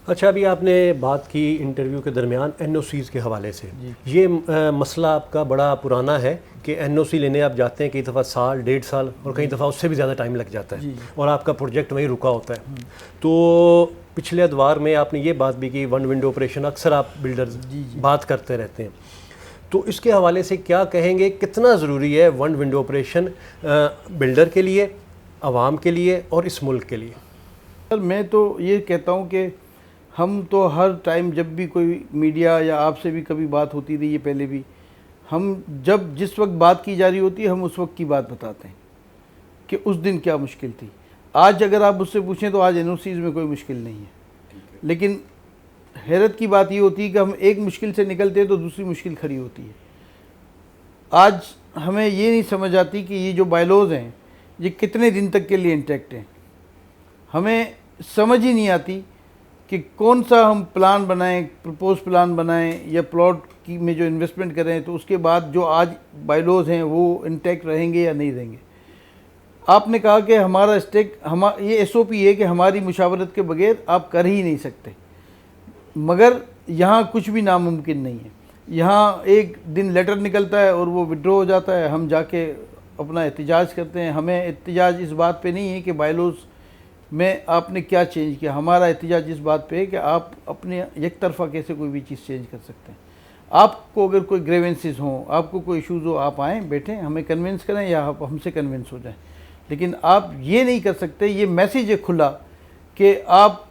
اچھا، ابھی آپ نے بات کی انٹرویو کے درمیان این او سیز کے حوالے سے. یہ مسئلہ آپ کا بڑا پرانا ہے کہ این او سی لینے آپ جاتے ہیں کئی دفعہ سال 1.5 سال اور کئی دفعہ اس سے بھی زیادہ ٹائم لگ جاتا ہے اور آپ کا پروجیکٹ وہیں رکا ہوتا ہے. تو پچھلے ادوار میں آپ نے یہ بات بھی کی ون ونڈو آپریشن، اکثر آپ بلڈرز بات کرتے رہتے ہیں، تو اس کے حوالے سے کیا کہیں گے؟ کتنا ضروری ہے ون ونڈو آپریشن بلڈر کے لیے، عوام کے لیے اور اس ملک کے لیے؟ سر میں تو یہ کہتا ہوں کہ ہم تو ہر ٹائم جب بھی کوئی میڈیا یا آپ سے بھی کبھی بات ہوتی رہی ہے پہلے بھی، ہم جس وقت بات کی جا رہی ہوتی ہے ہم اس وقت کی بات بتاتے ہیں کہ اس دن کیا مشکل تھی. آج اگر آپ مجھ سے پوچھیں تو آج این او سیز میں کوئی مشکل نہیں ہے، لیکن حیرت کی بات یہ ہوتی ہے کہ ہم ایک مشکل سے نکلتے ہیں تو دوسری مشکل کھڑی ہوتی ہے. آج ہمیں یہ نہیں سمجھ آتی کہ یہ جو بائیلوز ہیں یہ کتنے دن تک کے لیے انٹیکٹ ہیں. ہمیں سمجھ ہی نہیں آتی کہ کون سا ہم پلان بنائیں، پرپوز پلان بنائیں یا پلاٹ کی میں جو انویسٹمنٹ کریں تو اس کے بعد جو آج بائیلوز ہیں وہ انٹیکٹ رہیں گے یا نہیں رہیں گے. آپ نے کہا کہ ہمارا یہ ایس او پی ہے کہ ہماری مشاورت کے بغیر آپ کر ہی نہیں سکتے، مگر یہاں کچھ بھی ناممکن نہیں ہے. یہاں ایک دن لیٹر نکلتا ہے اور وہ وڈرو ہو جاتا ہے، ہم جا کے اپنا احتجاج کرتے ہیں. ہمیں احتجاج اس بات پہ نہیں ہے کہ بائیلوز میں آپ نے کیا چینج کیا، ہمارا احتجاج اس بات پہ ہے کہ آپ اپنے یک طرفہ کیسے کوئی بھی چیز چینج کر سکتے ہیں. آپ کو اگر کوئی گریونسز ہوں، آپ کو کوئی ایشوز ہو، آپ آئیں بیٹھیں ہمیں کنونس کریں یا آپ ہم سے کنونس ہو جائیں، لیکن آپ یہ نہیں کر سکتے. یہ میسیج ہے کھلا کہ آپ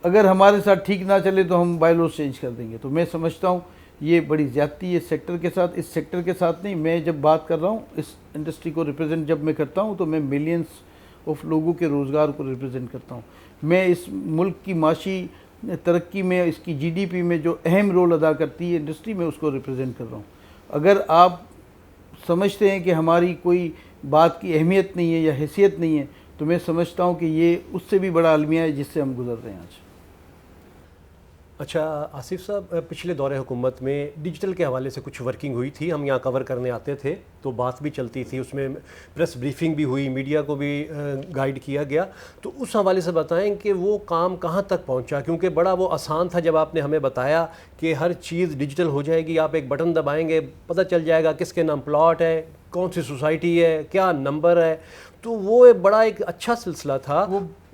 اگر ہمارے ساتھ ٹھیک نہ چلے تو ہم بائیلوز چینج کر دیں گے. تو میں سمجھتا ہوں یہ بڑی زیادتی ہے سیکٹر کے ساتھ. اس سیکٹر کے ساتھ نہیں، میں جب بات کر رہا ہوں اس انڈسٹری کو ریپرزینٹ جب میں کرتا ہوں تو میں ملینز آف لوگوں کے روزگار کو ریپرزینٹ کرتا ہوں. میں اس ملک کی معاشی ترقی میں، اس کی جی ڈی پی میں جو اہم رول ادا کرتی ہے انڈسٹری میں، اس کو ریپرزینٹ کر رہا ہوں. اگر آپ سمجھتے ہیں کہ ہماری کوئی بات کی اہمیت نہیں ہے یا حیثیت نہیں ہے تو میں سمجھتا ہوں کہ یہ اس سے بھی بڑا المیہ ہے جس سے ہم گزر رہے ہیں آج. اچھا آصف صاحب، پچھلے دور حکومت میں ڈیجیٹل کے حوالے سے کچھ ورکنگ ہوئی تھی، ہم یہاں کور کرنے آتے تھے تو بات بھی چلتی تھی، اس میں پریس بریفنگ بھی ہوئی، میڈیا کو بھی گائیڈ کیا گیا. تو اس حوالے سے بتائیں کہ وہ کام کہاں تک پہنچا، کیونکہ بڑا وہ آسان تھا جب آپ نے ہمیں بتایا کہ ہر چیز ڈیجیٹل ہو جائے گی، آپ ایک بٹن دبائیں گے پتہ چل جائے گا کس کے نام پلاٹ ہے، کون سی سوسائٹی ہے، کیا نمبر ہے. تو وہ بڑا ایک اچھا سلسلہ تھا،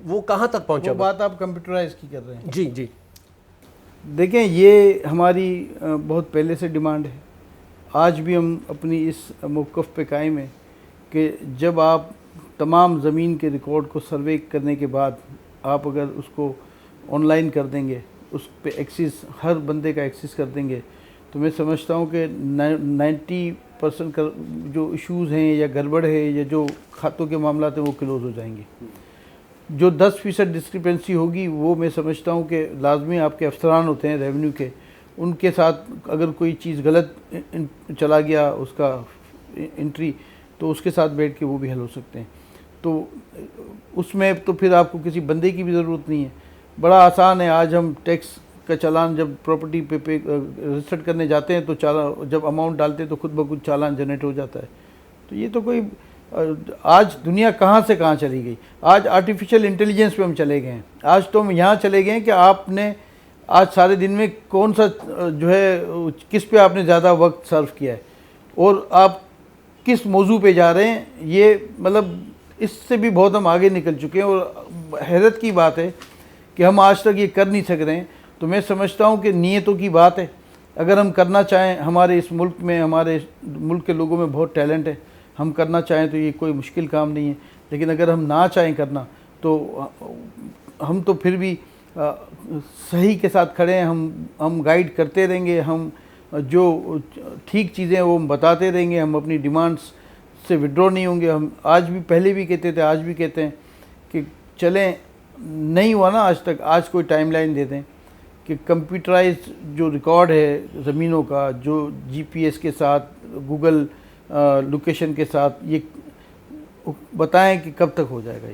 وہ کہاں تک پہنچا؟ وہ بات آپ کمپیوٹرائز کی کر رہے ہیں. جی جی دیکھیں یہ ہماری بہت پہلے سے ڈیمانڈ ہے. آج بھی ہم اپنی اس موقف پہ قائم ہیں کہ جب آپ تمام زمین کے ریکارڈ کو سروے کرنے کے بعد آپ اگر اس کو آن لائن کر دیں گے، اس پہ ایکسیس ہر بندے کا ایکسیس کر دیں گے، تو میں سمجھتا ہوں کہ 90% جو ایشوز ہیں یا گڑبڑ ہے یا جو کھاتوں کے معاملات ہیں وہ کلوز ہو جائیں گے. جو 10% ڈسکرپنسی ہوگی وہ میں سمجھتا ہوں کہ لازمی آپ کے افسران ہوتے ہیں ریونیو کے، ان کے ساتھ اگر کوئی چیز غلط چلا گیا اس کا انٹری، تو اس کے ساتھ بیٹھ کے وہ بھی حل ہو سکتے ہیں. تو اس میں تو پھر آپ کو کسی بندے کی بھی ضرورت نہیں ہے، بڑا آسان ہے. آج ہم ٹیکس کا چالان جب پراپرٹی پہ رجسٹر کرنے جاتے ہیں تو جب اماؤنٹ ڈالتے ہیں تو خود بخود چالان جنریٹ ہو جاتا ہے. تو یہ تو کوئی آج دنیا کہاں سے کہاں چلی گئی. آج آرٹیفیشل انٹیلیجنس پہ ہم چلے گئے ہیں. آج تو ہم یہاں چلے گئے ہیں کہ آپ نے آج سارے دن میں کون سا جو ہے کس پہ آپ نے زیادہ وقت صرف کیا ہے اور آپ کس موضوع پہ جا رہے ہیں. یہ مطلب اس سے بھی بہت ہم آگے نکل چکے ہیں اور حیرت کی بات ہے کہ ہم آج تک یہ کر نہیں سک رہے ہیں. تو میں سمجھتا ہوں کہ نیتوں کی بات ہے. اگر ہم کرنا چاہیں، ہمارے اس ملک میں، ہمارے ملک کے لوگوں میں بہت ٹیلنٹ ہے، ہم کرنا چاہیں تو یہ کوئی مشکل کام نہیں ہے. لیکن اگر ہم نہ چاہیں کرنا تو ہم تو پھر بھی صحیح کے ساتھ کھڑے ہیں. ہم گائیڈ کرتے رہیں گے، ہم جو ٹھیک چیزیں وہ ہم بتاتے رہیں گے، ہم اپنی ڈیمانڈس سے وڈرو نہیں ہوں گے. ہم آج بھی، پہلے بھی کہتے تھے، آج بھی کہتے ہیں کہ چلیں، نہیں ہوا نا آج تک، آج کوئی ٹائم لائن دے دیں کہ کمپیوٹرائز جو ریکارڈ ہے زمینوں کا، جو جی پی ایس کے ساتھ، گوگل لوکیشن کے ساتھ، یہ بتائیں کہ کب تک ہو جائے گا.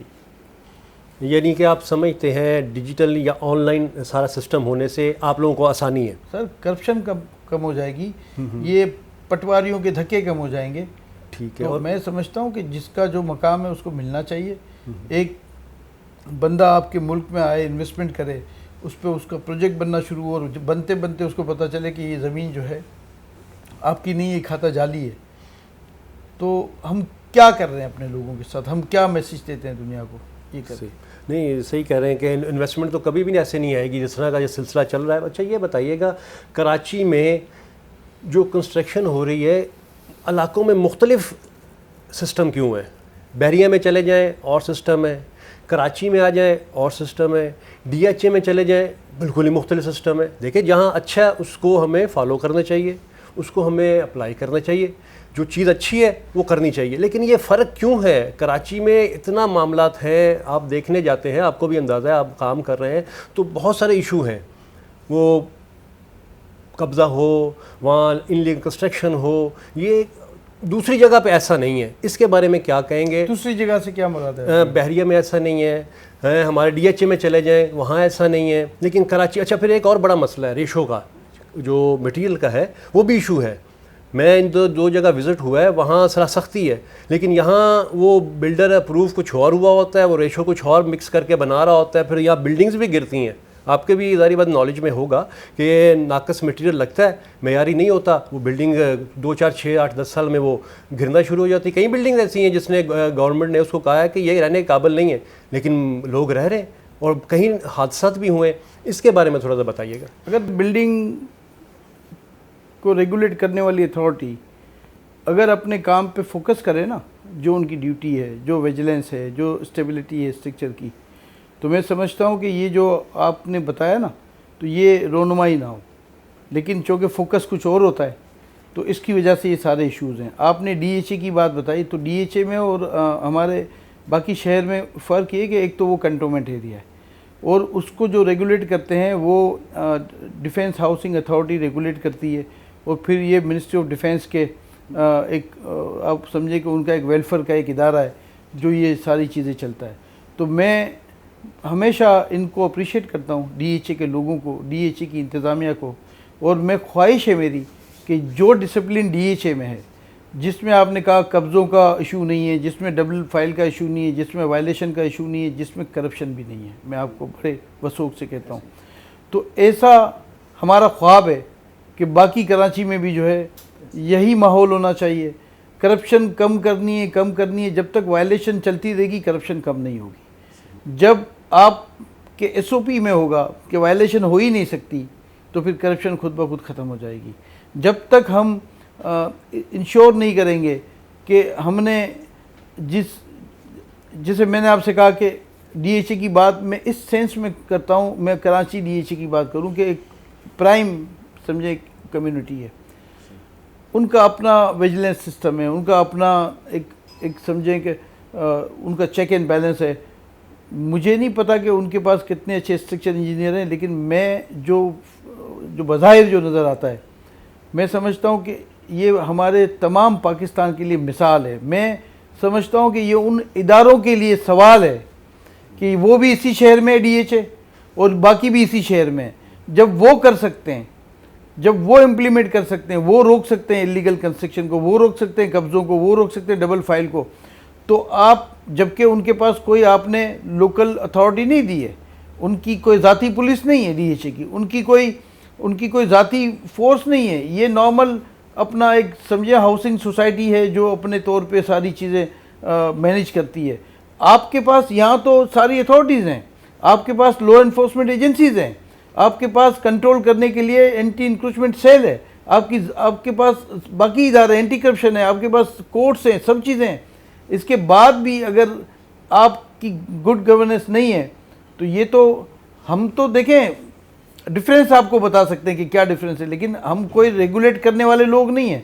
یعنی کہ آپ سمجھتے ہیں ڈیجیٹل یا آن لائن سارا سسٹم ہونے سے آپ لوگوں کو آسانی ہے؟ سر کرپشن کم ہو جائے گی، یہ پٹواریوں کے دھکے کم ہو جائیں گے. ٹھیک ہے. اور میں سمجھتا ہوں کہ جس کا جو مقام ہے اس کو ملنا چاہیے. ایک بندہ آپ کے ملک میں آئے، انویسٹمنٹ کرے، اس پہ اس کا پروجیکٹ بننا شروع ہو، اور بنتے بنتے اس کو پتہ چلے کہ یہ زمین جو ہے آپ کی نہیں، یہ کھاتا جعلی ہے، تو ہم کیا کر رہے ہیں اپنے لوگوں کے ساتھ؟ ہم کیا میسیج دیتے ہیں دنیا کو؟ یہ کریں نہیں صحیح کہہ رہے ہیں کہ انویسٹمنٹ تو کبھی بھی ایسے نہیں آئے گی جس طرح کا یہ سلسلہ چل رہا ہے. اچھا یہ بتائیے گا کراچی میں جو کنسٹرکشن ہو رہی ہے علاقوں میں مختلف سسٹم کیوں ہے؟ بحریہ میں چلے جائیں اور سسٹم ہے، کراچی میں آ جائیں اور سسٹم ہے، ڈی ایچ اے میں چلے جائیں بالکل ہی مختلف سسٹم ہے. دیکھیں جہاں اچھا ہے اس کو ہمیں فالو کرنا چاہیے، اس کو ہمیں اپلائی کرنا چاہیے، جو چیز اچھی ہے وہ کرنی چاہیے. لیکن یہ فرق کیوں ہے؟ کراچی میں اتنا معاملات ہیں، آپ دیکھنے جاتے ہیں، آپ کو بھی اندازہ ہے، آپ کام کر رہے ہیں تو بہت سارے ایشو ہیں. وہ قبضہ ہو، وہاں انلیگل کنسٹرکشن ہو، یہ دوسری جگہ پہ ایسا نہیں ہے. اس کے بارے میں کیا کہیں گے؟ دوسری جگہ سے کیا مراد ہے؟ بحریہ میں ایسا نہیں ہے، ہمارے ڈی ایچ اے میں چلے جائیں وہاں ایسا نہیں ہے، لیکن کراچی. اچھا پھر ایک اور بڑا مسئلہ ہے ریشو کا، جو مٹیریل کا ہے وہ بھی ایشو ہے. میں ان دو جگہ وزٹ ہوا ہے، وہاں ذرا سختی ہے، لیکن یہاں وہ بلڈر اپروو کچھ اور ہوا ہوتا ہے، وہ ریشو کچھ اور مکس کر کے بنا رہا ہوتا ہے، پھر یہاں بلڈنگز بھی گرتی ہیں. آپ کے بھی ظاہری بات نالج میں ہوگا کہ ناقص مٹیریل لگتا ہے، معیاری نہیں ہوتا، وہ بلڈنگ 2 4 6 8 10 سال میں وہ گرنا شروع ہو جاتی. کئی بلڈنگ ایسی ہیں جس نے گورنمنٹ نے اس کو کہا ہے کہ یہ رہنے کے قابل نہیں ہے، لیکن لوگ رہ رہے ہیں اور کہیں حادثات بھی ہوئے. اس کے بارے میں تھوڑا سا بتائیے گا. اگر بلڈنگ کو ریگولیٹ کرنے والی اتھارٹی اگر اپنے کام پہ فوکس کرے نا، جو ان کی ڈیوٹی ہے، جو ویجیلنس ہے، جو اسٹیبلٹی ہے اسٹرکچر کی، تو میں سمجھتا ہوں کہ یہ جو آپ نے بتایا نا تو یہ رونمائی نہ ہو. لیکن چونکہ فوکس کچھ اور ہوتا ہے تو اس کی وجہ سے یہ سارے ایشوز ہیں. آپ نے ڈی ایچ اے کی بات بتائی، تو ڈی ایچ اے میں اور ہمارے باقی شہر میں فرق یہ کہ ایک تو وہ کنٹونمنٹ ایریا ہے، اور اس کو جو ریگولیٹ کرتے ہیں وہ ڈیفینس ہاؤسنگ اتھارٹی ریگولیٹ کرتی ہے، اور پھر یہ منسٹری آف ڈیفینس کے ایک آپ سمجھے کہ ان کا ایک ویلفیئر کا ایک ادارہ ہے جو یہ ساری چیزیں چلتا ہے. تو میں ہمیشہ ان کو اپریشیٹ کرتا ہوں، ڈی ایچ اے کے لوگوں کو، ڈی ایچ اے کی انتظامیہ کو، اور میں خواہش ہے میری کہ جو ڈسپلن ڈی ایچ اے میں ہے، جس میں آپ نے کہا قبضوں کا ایشو نہیں ہے، جس میں ڈبل فائل کا ایشو نہیں ہے، جس میں وائلیشن کا ایشو نہیں ہے، جس میں کرپشن بھی نہیں ہے، میں آپ کو بڑے وثوق سے کہتا ہوں، تو ایسا ہمارا خواب ہے کہ باقی کراچی میں بھی جو ہے یہی ماحول ہونا چاہیے. کرپشن کم کرنی ہے. جب تک وائلیشن چلتی رہے گی کرپشن کم نہیں ہوگی. جب آپ کے ایس او پی میں ہوگا کہ وائلیشن ہو ہی نہیں سکتی تو پھر کرپشن خود بخود ختم ہو جائے گی. جب تک ہم انشور نہیں کریں گے کہ ہم نے جسے میں نے آپ سے کہا کہ ڈی ایچ اے کی بات میں اس سینس میں کرتا ہوں، میں کراچی ڈی ایچ اے کی بات کروں کہ ایک پرائم سمجھے کمیونٹی ہے، ان کا اپنا ویجیلنس سسٹم ہے، ان کا اپنا ایک سمجھیں کہ ان کا چیک اینڈ بیلنس ہے. مجھے نہیں پتا کہ ان کے پاس کتنے اچھے اسٹرکچر انجینئر ہیں، لیکن میں جو بظاہر جو نظر آتا ہے، میں سمجھتا ہوں کہ یہ ہمارے تمام پاکستان کے لیے مثال ہے. میں سمجھتا ہوں کہ یہ ان اداروں کے لیے سوال ہے کہ وہ بھی اسی شہر میں ڈی ایچ اے اور باقی بھی اسی شہر میں، جب وہ کر سکتے ہیں، جب وہ امپلیمنٹ کر سکتے ہیں، وہ روک سکتے ہیں اللیگل کنسٹرکشن کو، وہ روک سکتے ہیں قبضوں کو، وہ روک سکتے ہیں ڈبل فائل کو، تو آپ جبکہ ان کے پاس کوئی آپ نے لوکل اتھارٹی نہیں دی ہے، ان کی کوئی ذاتی پولیس نہیں ہے ڈی ایچ اے کی، ان کی کوئی ذاتی فورس نہیں ہے، یہ نارمل اپنا ایک سمجھے ہاؤسنگ سوسائٹی ہے جو اپنے طور پہ ساری چیزیں مینیج کرتی ہے. آپ کے پاس یہاں تو ساری اتھارٹیز ہیں، آپ کے پاس لا انفورسمنٹ ایجنسیز ہیں، آپ کے پاس کنٹرول کرنے کے لیے اینٹی انکروچمنٹ سیل ہے، آپ کے پاس باقی ادارے اینٹی کرپشن ہے، آپ کے پاس کورٹس ہیں، سب چیزیں ہیں. اس کے بعد بھی اگر آپ کی گڈ گورننس نہیں ہے تو یہ تو ہم تو دیکھیں ڈفرینس آپ کو بتا سکتے ہیں کہ کیا ڈفرینس ہے، لیکن ہم کوئی ریگولیٹ کرنے والے لوگ نہیں ہیں.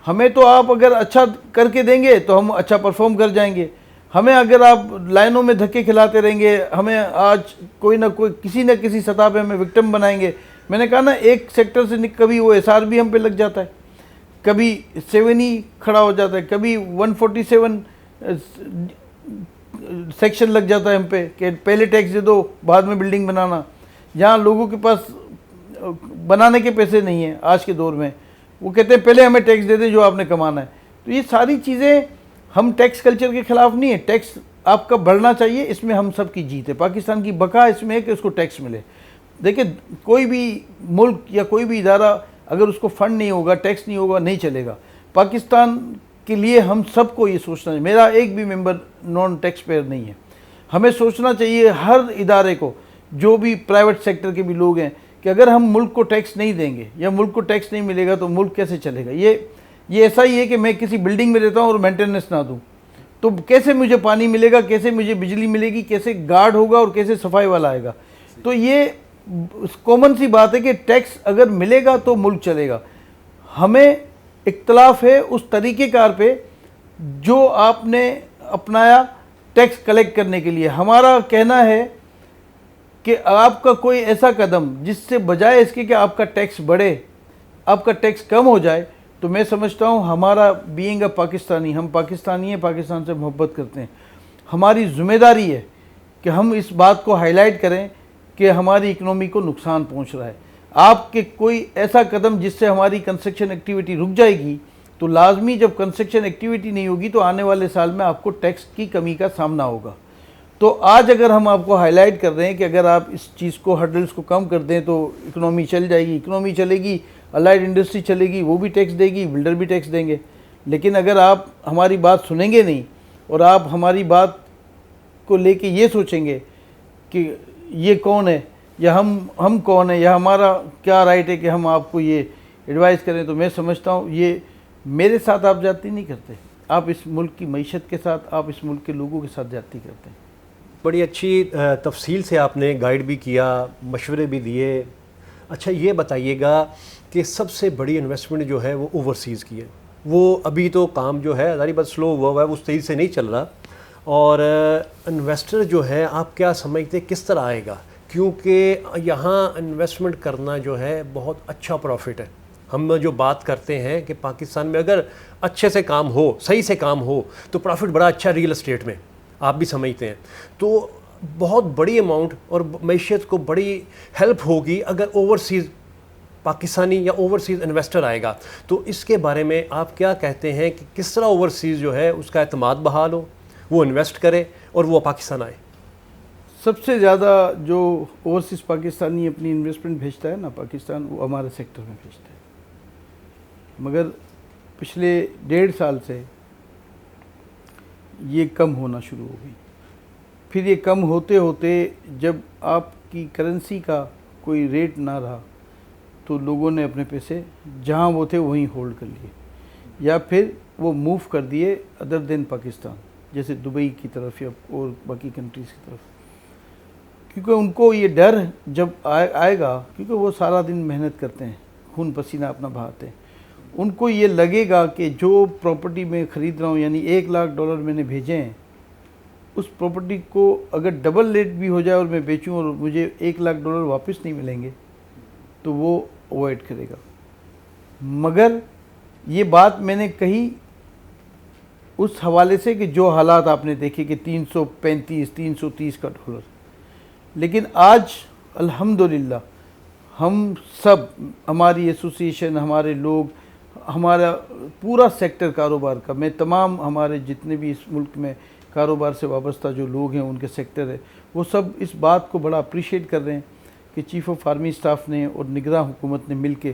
ہمیں تو آپ اگر اچھا کر کے دیں گے تو ہم اچھا پرفارم کر جائیں گے. ہمیں اگر آپ لائنوں میں دھکے کھلاتے رہیں گے، ہمیں آج کوئی نہ کوئی کسی نہ کسی سطح پہ ہمیں وکٹم بنائیں گے. میں نے کہا نا ایک سیکٹر سے کبھی وہ ایس آر بھی ہم پہ لگ جاتا ہے، کبھی 7 ہی کھڑا ہو جاتا ہے، کبھی 147 سیکشن لگ جاتا ہے ہم پہ کہ پہلے ٹیکس دے دو بعد میں بلڈنگ بنانا. جہاں لوگوں کے پاس بنانے کے پیسے نہیں ہیں آج کے دور میں، وہ کہتے ہیں پہلے ہمیں ٹیکس دے دیں جو آپ نے کمانا ہے. تو یہ ساری چیزیں، ہم ٹیکس کلچر کے خلاف نہیں ہیں، ٹیکس آپ کا بڑھنا چاہیے، اس میں ہم سب کی جیت ہے. پاکستان کی بقا اس میں ہے کہ اس کو ٹیکس ملے. دیکھیں کوئی بھی ملک یا کوئی بھی ادارہ اگر اس کو فنڈ نہیں ہوگا، ٹیکس نہیں ہوگا، نہیں چلے گا. پاکستان کے لیے ہم سب کو یہ سوچنا ہے، میرا ایک بھی ممبر نان ٹیکس پیئر نہیں ہے. ہمیں سوچنا چاہیے ہر ادارے کو، جو بھی پرائیویٹ سیکٹر کے بھی لوگ ہیں، کہ اگر ہم ملک کو ٹیکس نہیں دیں گے یا ملک کو ٹیکس نہیں ملے گا تو ملک کیسے چلے گا. یہ ایسا ہی ہے کہ میں کسی بلڈنگ میں رہتا ہوں اور مینٹیننس نہ دوں تو کیسے مجھے پانی ملے گا، کیسے مجھے بجلی ملے گی، کیسے گارڈ ہوگا اور کیسے صفائی والا آئے گا. تو یہ کامن سی بات ہے کہ ٹیکس اگر ملے گا تو ملک چلے گا. ہمیں اختلاف ہے اس طریقہ کار پہ جو آپ نے اپنایا ٹیکس کلیکٹ کرنے کے لیے. ہمارا کہنا ہے کہ آپ کا کوئی ایسا قدم جس سے بجائے اس کے کہ آپ کا ٹیکس بڑھے، آپ کا ٹیکس کم ہو جائے، تو میں سمجھتا ہوں ہمارا بینگ اے پاکستانی، ہم پاکستانی ہیں، پاکستان سے محبت کرتے ہیں، ہماری ذمہ داری ہے کہ ہم اس بات کو ہائی لائٹ کریں کہ ہماری اکنومی کو نقصان پہنچ رہا ہے. آپ کے کوئی ایسا قدم جس سے ہماری کنسٹرکشن ایکٹیویٹی رک جائے گی تو لازمی جب کنسٹرکشن ایکٹیویٹی نہیں ہوگی تو آنے والے سال میں آپ کو ٹیکس کی کمی کا سامنا ہوگا. تو آج اگر ہم آپ کو ہائی لائٹ کر رہے ہیں کہ اگر آپ اس چیز کو ہرڈلز کو کم کر دیں تو اکنومی چل جائے گی، اکنومی چلے گی، الائڈ انڈسٹری چلے گی، وہ بھی ٹیکس دے گی، بلڈر بھی ٹیکس دیں گے. لیکن اگر آپ ہماری بات سنیں گے نہیں اور آپ ہماری بات کو لے کے یہ سوچیں گے کہ یہ کون ہے یا ہم کون ہیں یا ہمارا کیا رائٹ ہے کہ ہم آپ کو یہ ایڈوائز کریں، تو میں سمجھتا ہوں یہ میرے ساتھ آپ زیادتی نہیں کرتے، آپ اس ملک کی معیشت کے ساتھ، آپ اس ملک کے لوگوں کے ساتھ زیادتی کرتے ہیں. بڑی اچھی تفصیل سے آپ نے گائیڈ بھی کیا، مشورے بھی دیے. اچھا یہ بتائیے گا کہ سب سے بڑی انویسٹمنٹ جو ہے وہ اوورسیز کی ہے. وہ ابھی تو کام جو ہے ظاہر بات سلو ہوا ہے، وہ اس تیزی سے نہیں چل رہا، اور انویسٹر جو ہے آپ کیا سمجھتے کس طرح آئے گا؟ کیونکہ یہاں انویسٹمنٹ کرنا جو ہے بہت اچھا پروفٹ ہے. ہم جو بات کرتے ہیں کہ پاکستان میں اگر اچھے سے کام ہو، صحیح سے کام ہو تو پروفٹ بڑا اچھا ریل اسٹیٹ میں، آپ بھی سمجھتے ہیں. تو بہت بڑی اماؤنٹ اور معیشت کو بڑی ہیلپ ہوگی اگر اوورسیز پاکستانی یا اوورسیز انویسٹر آئے گا. تو اس کے بارے میں آپ کیا کہتے ہیں کہ کس طرح اوورسیز جو ہے اس کا اعتماد بحال ہو، وہ انویسٹ کرے اور وہ پاکستان آئے؟ سب سے زیادہ جو اوورسیز پاکستانی اپنی انویسٹمنٹ بھیجتا ہے نا پاکستان، وہ ہمارے سیکٹر میں بھیجتا ہے. مگر پچھلے 1.5 سال سے یہ کم ہونا شروع ہو گئی. پھر یہ کم ہوتے ہوتے جب آپ کی کرنسی کا کوئی ریٹ نہ رہا تو لوگوں نے اپنے پیسے جہاں وہ تھے وہیں ہولڈ کر لیے، یا پھر وہ موو کر دیے ادر دین پاکستان، جیسے دبئی کی طرف یا اور باقی کنٹریز کی طرف. کیونکہ ان کو یہ ڈر جب آئے گا، کیونکہ وہ سارا دن محنت کرتے ہیں، خون پسینہ اپنا بہاتے ہیں، ان کو یہ لگے گا کہ جو پراپرٹی میں خرید رہا ہوں، یعنی $1,00,000 میں نے بھیجے ہیں، اس پراپرٹی کو اگر ڈبل ریٹ بھی ہو جائے اور میں بیچوں اور مجھے $1,00,000 واپس نہیں ملیں گے تو وہ اوائڈ کرے گا. مگر یہ بات میں نے کہی اس حوالے سے کہ جو حالات آپ نے دیکھے کہ $335-330 کا ڈالر. لیکن آج الحمدللہ ہم سب، ہماری ایسوسیشن، ہمارے لوگ، ہمارا پورا سیکٹر کاروبار کا، میں تمام ہمارے جتنے بھی اس ملک میں کاروبار سے وابستہ جو لوگ ہیں ان کے سیکٹر ہے، وہ سب اس بات کو بڑا اپریشیٹ کر رہے ہیں کہ چیف آف آرمی اسٹاف نے اور نگراں حکومت نے مل کے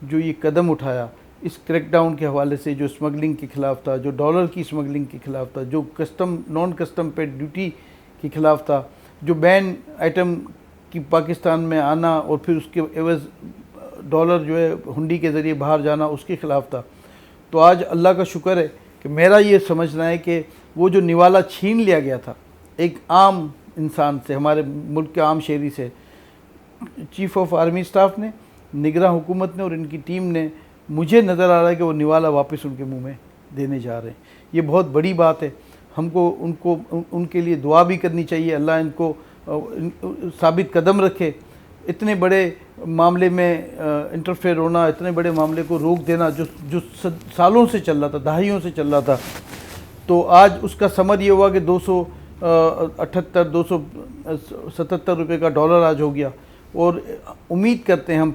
جو یہ قدم اٹھایا اس کریک ڈاؤن کے حوالے سے، جو اسمگلنگ کے خلاف تھا، جو ڈالر کی اسمگلنگ کے خلاف تھا، جو نان کسٹم پیڈ ڈیوٹی کے خلاف تھا، جو بین آئٹم کی پاکستان میں آنا اور پھر اس کے عوض ڈالر جو ہے ہنڈی کے ذریعے باہر جانا، اس کے خلاف تھا. تو آج اللہ کا شکر ہے کہ میرا یہ سمجھنا ہے کہ وہ جو نوالا چھین لیا گیا تھا ایک عام انسان سے، ہمارے ملک کے عام شہری سے، چیف آف آرمی اسٹاف نے، نگراں حکومت نے اور ان کی ٹیم نے، مجھے نظر آ رہا ہے کہ وہ نوالا واپس ان کے منہ میں دینے جا رہے ہیں. یہ بہت بڑی بات ہے. ہم کو ان کے لیے دعا بھی کرنی چاہیے، اللہ ان کو ثابت قدم رکھے. اتنے بڑے معاملے میں انٹرفیئر ہونا، اتنے بڑے معاملے کو روک دینا جو سالوں سے چل رہا تھا، دہائیوں سے چل رہا تھا، تو آج اس کا ثمر یہ ہوا کہ $277 کا ڈالر آج ہو گیا. اور امید کرتے ہیں ہم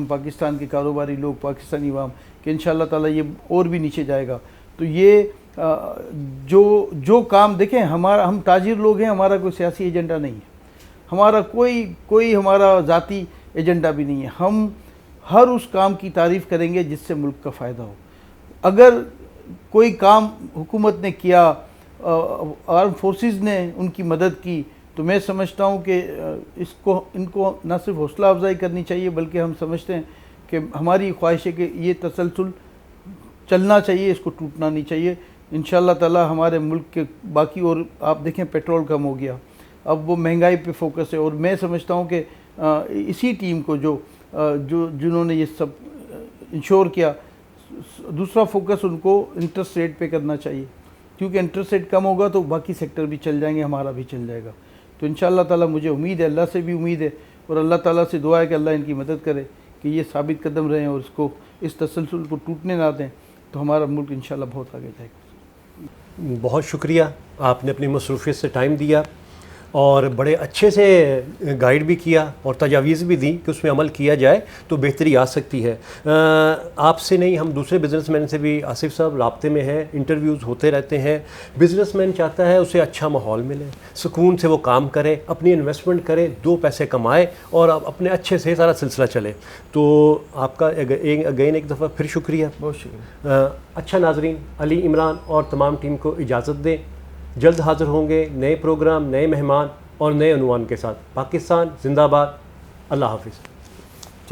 پاکستان کے کاروباری لوگ، پاکستانی عوام، کہ انشاءاللہ تعالی یہ اور بھی نیچے جائے گا. تو یہ جو کام دیکھیں، ہم تاجر لوگ ہیں، ہمارا کوئی سیاسی ایجنڈا نہیں ہے. ہمارا کوئی ہمارا ذاتی ایجنڈا بھی نہیں ہے. ہم ہر اس کام کی تعریف کریں گے جس سے ملک کا فائدہ ہو. اگر کوئی کام حکومت نے کیا، آرم فورسز نے ان کی مدد کی، تو میں سمجھتا ہوں کہ ان کو نہ صرف حوصلہ افزائی کرنی چاہیے، بلکہ ہم سمجھتے ہیں کہ ہماری خواہش ہے کہ یہ تسلسل چلنا چاہیے، اس کو ٹوٹنا نہیں چاہیے. انشاءاللہ تعالی ہمارے ملک کے باقی، اور آپ دیکھیں پیٹرول کم ہو گیا، اب وہ مہنگائی پہ فوکس ہے، اور میں سمجھتا ہوں کہ اسی ٹیم کو جنہوں نے یہ سب انشور کیا، دوسرا فوکس ان کو انٹرسٹ ریٹ پہ کرنا چاہیے، کیونکہ انٹرسٹ ریٹ کم ہوگا تو باقی سیکٹر بھی چل جائیں گے، ہمارا بھی چل جائے گا. تو انشاءاللہ تعالی مجھے امید ہے، اللہ سے بھی امید ہے، اور اللہ تعالیٰ سے دعا ہے کہ اللہ ان کی مدد کرے کہ یہ ثابت قدم رہیں اور اس تسلسل کو ٹوٹنے نہ دیں، تو ہمارا ملک انشاءاللہ بہت آگے جائے گا. بہت شکریہ، آپ نے اپنی مصروفیت سے ٹائم دیا اور بڑے اچھے سے گائیڈ بھی کیا اور تجاویز بھی دیں کہ اس میں عمل کیا جائے تو بہتری آ سکتی ہے. آپ سے نہیں، ہم دوسرے بزنس مین سے بھی آصف صاحب رابطے میں ہیں، انٹرویوز ہوتے رہتے ہیں. بزنس مین چاہتا ہے اسے اچھا ماحول ملے، سکون سے وہ کام کرے، اپنی انویسٹمنٹ کرے، 2 پیسے کمائے اور اپنے اچھے سے سارا سلسلہ چلے. تو آپ کا اگین ایک دفعہ پھر شکریہ. بہت شکریہ. اچھا ناظرین، علی عمران اور تمام ٹیم کو اجازت دیں. جلد حاضر ہوں گے نئے پروگرام، نئے مہمان اور نئے عنوان کے ساتھ. پاکستان زندہ باد. اللہ حافظ.